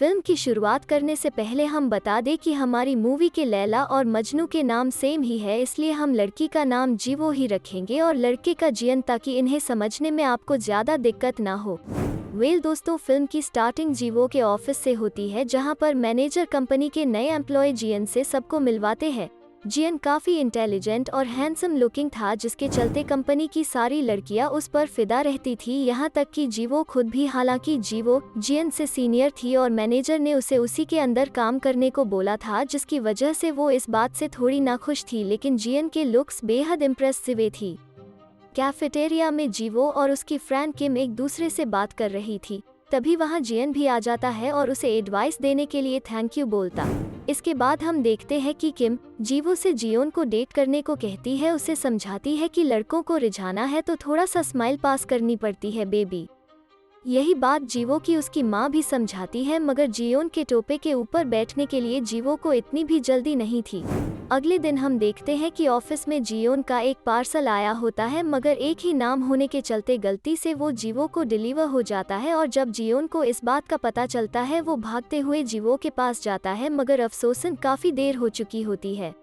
Film की शुरुआत करने से पहले हम बता दें कि हमारी मूवी के लैला और मजनू के नाम सेम ही है, इसलिए हम लड़की का नाम जीवो ही रखेंगे और लड़के का जियन, ताकि इन्हें समझने में आपको ज़्यादा दिक्कत ना हो। दोस्तों, फिल्म की स्टार्टिंग जीवो के ऑफिस से होती है, जहां पर मैनेजर कंपनी के नए एम्प्लॉय जियन से सबको मिलवाते हैं। जियन काफ़ी इंटेलिजेंट और हैंडसम लुकिंग था, जिसके चलते कंपनी की सारी लड़कियां उस पर फिदा रहती थी, यहां तक कि जीवो खुद भी। हालांकि जीवो जियन से सीनियर थी और मैनेजर ने उसे उसी के अंदर काम करने को बोला था, जिसकी वजह से वो इस बात से थोड़ी नाखुश थी, लेकिन जियन के लुक्स बेहद इम्प्रेसिव थी। कैफेटेरिया में जीवो और उसकी फ्रेंड किम एक दूसरे से बात कर रही थी। तभी वहां जियन भी आ जाता है और उसे एडवाइस देने के लिए थैंक यू बोलता। इसके बाद हम देखते हैं कि किम जीवो से जियोन को डेट करने को कहती है, उसे समझाती है कि लड़कों को रिझाना है तो थोड़ा सा स्माइल पास करनी पड़ती है बेबी। यही बात जीवो की उसकी माँ भी समझाती है, मगर जियोन के टोपे के ऊपर बैठने के लिए जीवो को इतनी भी जल्दी नहीं थी। अगले दिन हम देखते हैं कि ऑफिस में जियोन का एक पार्सल आया होता है, मगर एक ही नाम होने के चलते गलती से वो जीवो को डिलीवर हो जाता है और जब जियोन को इस बात का पता चलता है, वो भागते हुए जीवो के पास जाता है, मगर अफसोसन काफ़ी देर हो चुकी होती है।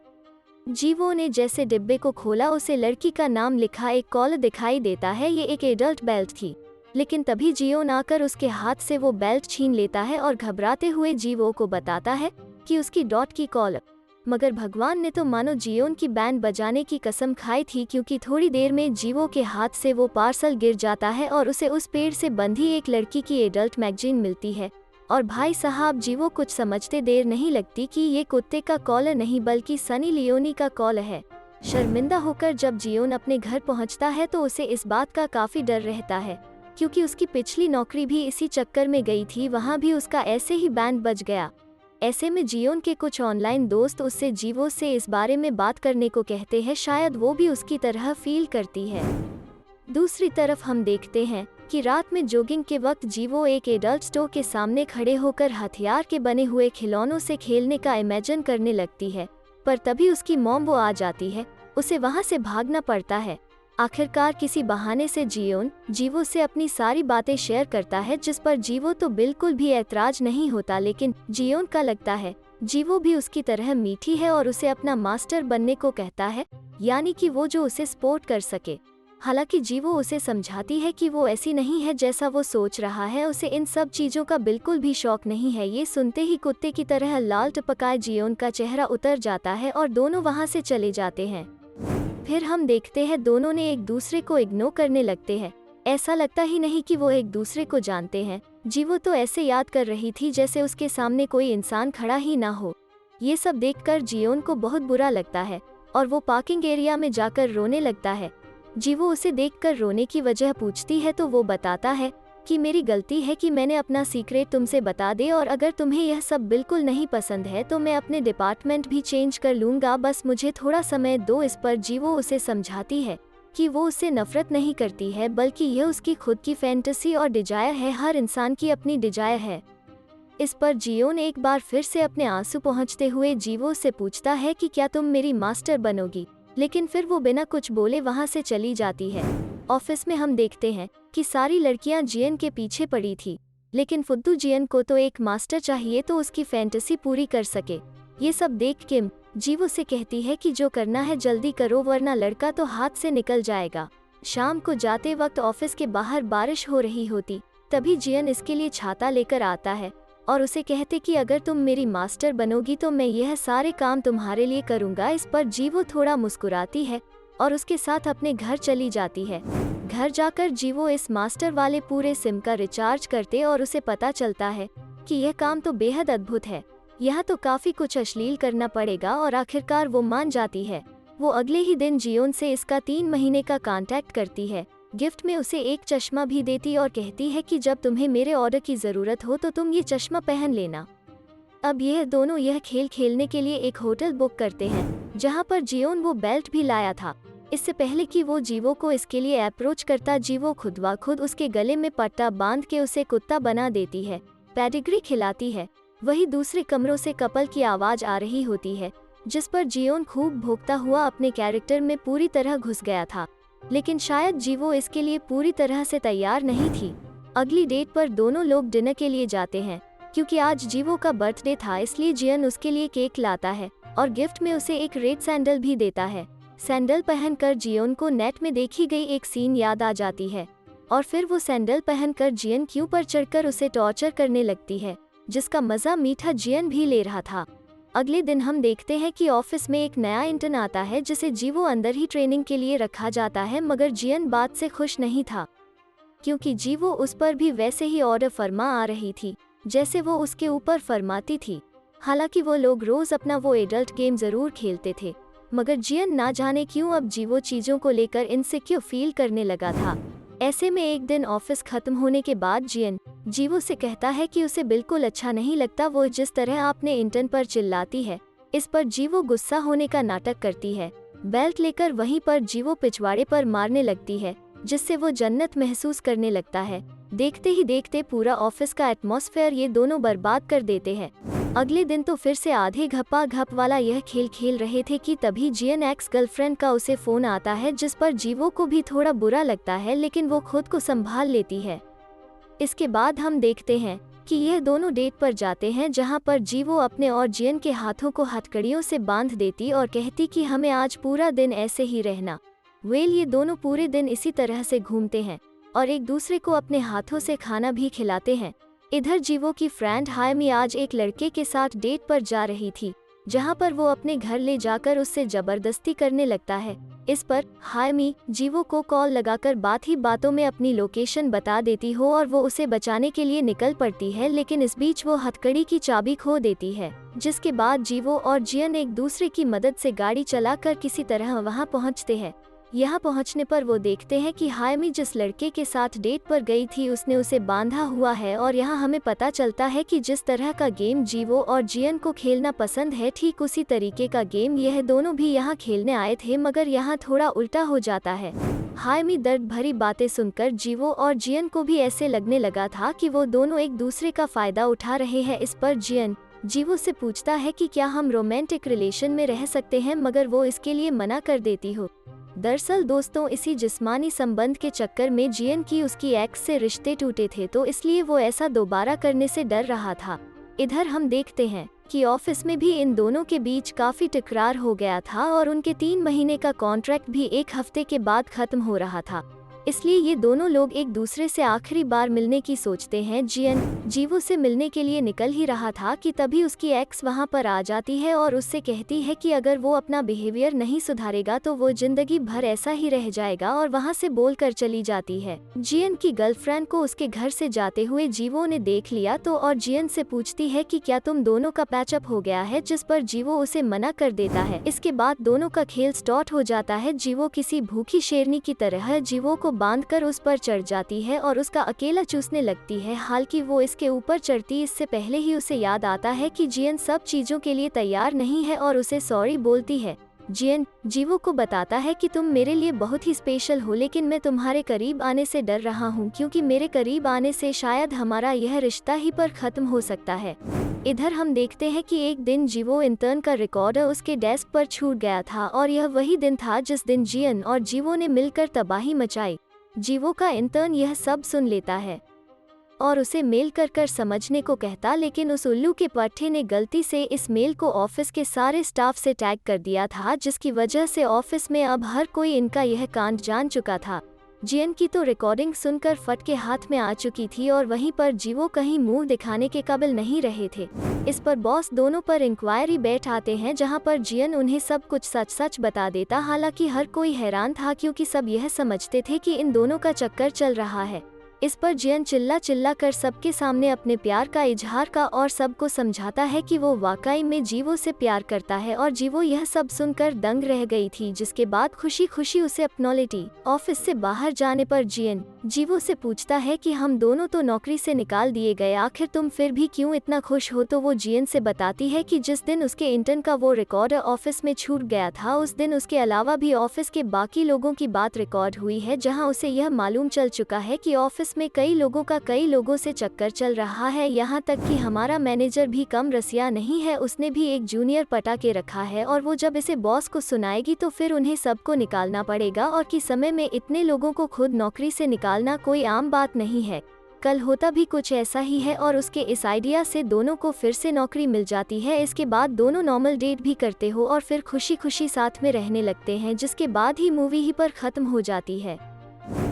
जीवो ने जैसे डिब्बे को खोला, उसे लड़की का नाम लिखा एक कॉलर दिखाई देता है। ये एक एडल्ट बेल्ट थी, लेकिन तभी जियोन आकर उसके हाथ से वो बेल्ट छीन लेता है और घबराते हुए जीवो को बताता है कि उसकी डॉट की कॉलर। मगर भगवान ने तो मानो जियोन की बैंड बजाने की कसम खाई थी, क्योंकि थोड़ी देर में जीवो के हाथ से वो पार्सल गिर जाता है और उसे उस पेड़ से बंधी एक लड़की की एडल्ट मैगजीन मिलती है। और भाई साहब, जीवो कुछ समझते देर नहीं लगती कि ये कुत्ते का कॉलर नहीं बल्कि सनी लियोनी का कॉलर है। शर्मिंदा होकर जब जियोन अपने घर पहुंचता है तो उसे इस बात का काफ़ी डर रहता है, क्योंकि उसकी पिछली नौकरी भी इसी चक्कर में गई थी, वहाँ भी उसका ऐसे ही बैंड बज गया। ऐसे में जियोन के कुछ ऑनलाइन दोस्त उससे जीवो से इस बारे में बात करने को कहते हैं, शायद वो भी उसकी तरह फील करती है। दूसरी तरफ हम देखते हैं कि रात में जॉगिंग के वक्त जीवो एक एडल्ट स्टोर के सामने खड़े होकर हथियार के बने हुए खिलौनों से खेलने का इमेजिन करने लगती है, पर तभी उसकी मॉम वो आ जाती है, उसे वहाँ से भागना पड़ता है। आखिरकार किसी बहाने से जियोन जीवो से अपनी सारी बातें शेयर करता है, जिस पर जीवो तो बिल्कुल भी ऐतराज नहीं होता, लेकिन जियोन का लगता है जीवो भी उसकी तरह मीठी है और उसे अपना मास्टर बनने को कहता है, यानी कि वो जो उसे सपोर्ट कर सके। हालांकि जीवो उसे समझाती है कि वो ऐसी नहीं है जैसा वो सोच रहा है, उसे इन सब चीज़ों का बिल्कुल भी शौक नहीं है। ये सुनते ही कुत्ते की तरह लाल टपकाए जियोन का चेहरा उतर जाता है और दोनों वहाँ से चले जाते हैं। फिर हम देखते हैं दोनों ने एक दूसरे को इग्नोर करने लगते हैं। ऐसा लगता ही नहीं कि वो एक दूसरे को जानते हैं। जीवो तो ऐसे याद कर रही थी जैसे उसके सामने कोई इंसान खड़ा ही ना हो। ये सब देखकर जियोन को बहुत बुरा लगता है और वो पार्किंग एरिया में जाकर रोने लगता है। जीवो उसे देखकर रोने की वजह पूछती है तो वो बताता है कि मेरी गलती है कि मैंने अपना सीक्रेट तुमसे बता दे, और अगर तुम्हें यह सब बिल्कुल नहीं पसंद है तो मैं अपने डिपार्टमेंट भी चेंज कर लूँगा, बस मुझे थोड़ा समय दो। इस पर जीवो उसे समझाती है कि वो उससे नफरत नहीं करती है, बल्कि यह उसकी खुद की फैंटेसी और डिजायर है। हर इंसान की अपनी डिजायर है। इस पर जियोन एक बार फिर से अपने आंसू पोंछते हुए जीवो से पूछता है कि क्या तुम मेरी मास्टर बनोगी, लेकिन फिर वो बिना कुछ बोले वहाँ से चली जाती है। ऑफिस में हम देखते हैं कि सारी लड़कियां जियन के पीछे पड़ी थी, लेकिन फुद्दू जियन को तो एक मास्टर चाहिए तो उसकी फैंटेसी पूरी कर सके। ये सब देख किम जीवो से कहती है कि जो करना है जल्दी करो, वरना लड़का तो हाथ से निकल जाएगा। शाम को जाते वक्त ऑफिस के बाहर बारिश हो रही होती, तभी जियन इसके लिए छाता लेकर आता है और उसे कहते कि अगर तुम मेरी मास्टर बनोगी तो मैं यह सारे काम तुम्हारे लिए करूँगा। इस पर जीवो थोड़ा मुस्कुराती है और उसके साथ अपने घर चली जाती है। घर जाकर जीवो इस मास्टर वाले पूरे सिम का रिचार्ज करते और उसे पता चलता है कि यह काम तो बेहद अद्भुत है, यहाँ तो काफ़ी कुछ अश्लील करना पड़ेगा, और आखिरकार वो मान जाती है। वो अगले ही दिन जियोन से इसका 3 महीने का कॉन्टैक्ट करती है। गिफ्ट में उसे एक चश्मा भी देती और कहती है कि जब तुम्हें मेरे ऑर्डर की ज़रूरत हो तो तुम ये चश्मा पहन लेना। अब यह दोनों यह खेल खेलने के लिए एक होटल बुक करते हैं, जहाँ पर जियोन वो बेल्ट भी लाया था। इससे पहले कि वो जीवो को इसके लिए अप्रोच करता, जीवो खुद व खुद उसके गले में पट्टा बांध के उसे कुत्ता बना देती है, पेडिग्री खिलाती है। वही दूसरे कमरों से कपल की आवाज़ आ रही होती है, जिस पर जियोन खूब भोंकता हुआ अपने कैरेक्टर में पूरी तरह घुस गया था, लेकिन शायद जीवो इसके लिए पूरी तरह से तैयार नहीं थी। अगली डेट पर दोनों लोग डिनर के लिए जाते हैं, क्योंकि आज जीवो का बर्थडे था, इसलिए जियन उसके लिए केक लाता है और गिफ्ट में उसे एक रेड सैंडल भी देता है। सैंडल पहनकर जियोन को नेट में देखी गई एक सीन याद आ जाती है और फिर वो सैंडल पहनकर जियन क्यू पर चढ़कर उसे टॉर्चर करने लगती है, जिसका मजा मीठा जियन भी ले रहा था। अगले दिन हम देखते हैं कि ऑफिस में एक नया इंटर्न आता है जिसे जीवो अंदर ही ट्रेनिंग के लिए रखा जाता है, मगर जियन बात से खुश नहीं था क्योंकि जीवो उस पर भी वैसे ही ऑर्डर फरमा आ रही थी जैसे वो उसके ऊपर फरमाती थी। हालांकि वो लोग रोज अपना वो एडल्ट गेम जरूर खेलते थे, मगर जियन ना जाने क्यों अब जीवो चीजों को लेकर इनसिक्योर फील करने लगा था। ऐसे में एक दिन ऑफिस खत्म होने के बाद जियन जीवो से कहता है कि उसे बिल्कुल अच्छा नहीं लगता वो जिस तरह आपने इंटर्न पर चिल्लाती है। इस पर जीवो गुस्सा होने का नाटक करती है। बेल्ट लेकर वहीं पर जीवो पिछवाड़े पर मारने लगती है, जिससे वो जन्नत महसूस करने लगता है। देखते ही देखते पूरा ऑफिस का एटमॉस्फेयर ये दोनों बर्बाद कर देते हैं। अगले दिन तो फिर से आधे घप्पा घप वाला यह खेल खेल रहे थे कि तभी जियन एक्स गर्लफ्रेंड का उसे फोन आता है, जिस पर जीवो को भी थोड़ा बुरा लगता है, लेकिन वो खुद को संभाल लेती है। इसके बाद हम देखते हैं कि यह दोनों डेट पर जाते हैं, जहां पर जीवो अपने और जियन के हाथों को हथकड़ियों से बांध देती और कहती कि हमें आज पूरा दिन ऐसे ही रहना। ये दोनों पूरे दिन इसी तरह से घूमते हैं और एक दूसरे को अपने हाथों से खाना भी खिलाते हैं। इधर जीवो की फ्रेंड हायमी आज एक लड़के के साथ डेट पर जा रही थी, जहां पर वो अपने घर ले जाकर उससे जबरदस्ती करने लगता है। इस पर हायमी जीवो को कॉल लगाकर बात ही बातों में अपनी लोकेशन बता देती हो और वो उसे बचाने के लिए निकल पड़ती है, लेकिन इस बीच वो हथकड़ी की चाबी खो देती है, जिसके बाद जीवो और जियन एक दूसरे की मदद से गाड़ी चलाकर किसी तरह वहां पहुंचते हैं। यहाँ पहुंचने पर वो देखते हैं कि हायमी जिस लड़के के साथ डेट पर गई थी उसने उसे बांधा हुआ है और यहाँ हमें पता चलता है कि जिस तरह का गेम जीवो और जियन को खेलना पसंद है, ठीक उसी तरीके का गेम यह दोनों भी यहाँ खेलने आए थे, मगर यहाँ थोड़ा उल्टा हो जाता है। हायमी दर्द भरी बातें सुनकर जीवो और जियन को भी ऐसे लगने लगा था कि वो दोनों एक दूसरे का फायदा उठा रहे हैं। इस पर जियन जीवो से पूछता है कि क्या हम रोमांटिक रिलेशन में रह सकते हैं, मगर वो इसके लिए मना कर देती हो। दरअसल दोस्तों, इसी जिस्मानी संबंध के चक्कर में जियन की उसकी एक्स से रिश्ते टूटे थे, तो इसलिए वो ऐसा दोबारा करने से डर रहा था। इधर हम देखते हैं कि ऑफिस में भी इन दोनों के बीच काफी टकरार हो गया था और उनके 3 महीने का कॉन्ट्रैक्ट भी 1 हफ्ते के बाद खत्म हो रहा था। इसलिए ये दोनों लोग एक दूसरे से आखिरी बार मिलने की सोचते हैं। जियन जीवो से मिलने के लिए निकल ही रहा था कि तभी उसकी एक्स वहां पर आ जाती है और उससे कहती है कि अगर वो अपना बिहेवियर नहीं सुधारेगा तो वो जिंदगी भर ऐसा ही रह जाएगा, और वहां से बोलकर चली जाती है। जियन की गर्लफ्रेंड को उसके घर से जाते हुए जीवो ने देख लिया तो और जियन से पूछती है कि क्या तुम दोनों का पैचअप हो गया है, जिस पर जीवो उसे मना कर देता है। इसके बाद दोनों का खेल स्टार्ट हो जाता है। जीवो किसी भूखी शेरनी की तरह जीवो को बांधकर उस पर चढ़ जाती है और उसका अकेला चूसने लगती है। हालांकि वो इसके ऊपर चढ़ती इससे पहले ही उसे याद आता है कि जियन सब चीजों के लिए तैयार नहीं है और उसे सॉरी बोलती है। जियन जीवो को बताता है कि तुम मेरे लिए बहुत ही स्पेशल हो, लेकिन मैं तुम्हारे करीब आने से डर रहा हूँ क्योंकि मेरे करीब आने से शायद हमारा यह रिश्ता ही पर खत्म हो सकता है। इधर हम देखते हैं कि एक दिन जीवो इंटर्न का रिकॉर्डर उसके डेस्क पर छूट गया था और यह वही दिन था जिस दिन जियन और जीवो ने मिलकर तबाही मचाई। जीवो का इंटर्न यह सब सुन लेता है और उसे मेल कर समझने को कहता, लेकिन उस उल्लू के पट्टे ने गलती से इस मेल को ऑफिस के सारे स्टाफ से टैग कर दिया था, जिसकी वजह से ऑफिस में अब हर कोई इनका यह कांड जान चुका था। जियन की तो रिकॉर्डिंग सुनकर फट के हाथ में आ चुकी थी और वहीं पर जीवो कहीं मुंह दिखाने के काबिल नहीं रहे थे। इस पर बॉस दोनों पर इंक्वायरी बैठ आते हैं, जहां पर जियन उन्हें सब कुछ सच सच बता देता। हालांकि हर कोई हैरान था क्योंकि सब यह समझते थे कि इन दोनों का चक्कर चल रहा है। इस पर जियन चिल्ला चिल्ला कर सबके सामने अपने प्यार का इजहार का और सबको समझाता है कि वो वाकई में जीवो से प्यार करता है, और जीवो यह सब सुनकर दंग रह गई थी, जिसके बाद खुशी खुशी उसे अपनॉलिटी। ऑफिस से बाहर जाने पर जियन जीवो से पूछता है कि हम दोनों तो नौकरी से निकाल दिए गए, आखिर तुम फिर भी क्यों इतना खुश हो। तो वो जियन से बताती है कि जिस दिन उसके इंटर्न का वो रिकॉर्डर ऑफिस में छूट गया था, उस दिन उसके अलावा भी ऑफिस के बाकी लोगों की बात रिकॉर्ड हुई है, जहां उसे यह मालूम चल चुका है कि ऑफिस में कई लोगों का कई लोगों से चक्कर चल रहा है, यहाँ तक कि हमारा मैनेजर भी कम रसिया नहीं है, उसने भी एक जूनियर पटा के रखा है, और वो जब इसे बॉस को सुनाएगी तो फिर उन्हें सबको निकालना पड़ेगा, और कि समय में इतने लोगों को खुद नौकरी से निकालना कोई आम बात नहीं है। कल होता भी कुछ ऐसा ही है और उसके इस आइडिया से दोनों को फिर से नौकरी मिल जाती है। इसके बाद दोनों नॉर्मल डेट भी करते हो और फिर खुशी खुशी साथ में रहने लगते हैं, जिसके बाद ही मूवी ही पर ख़त्म हो जाती है।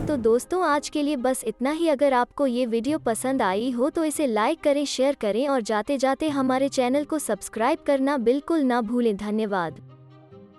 तो दोस्तों आज के लिए बस इतना ही। अगर आपको ये वीडियो पसंद आई हो तो इसे लाइक करें, शेयर करें और जाते जाते हमारे चैनल को सब्सक्राइब करना बिल्कुल ना भूलें। धन्यवाद।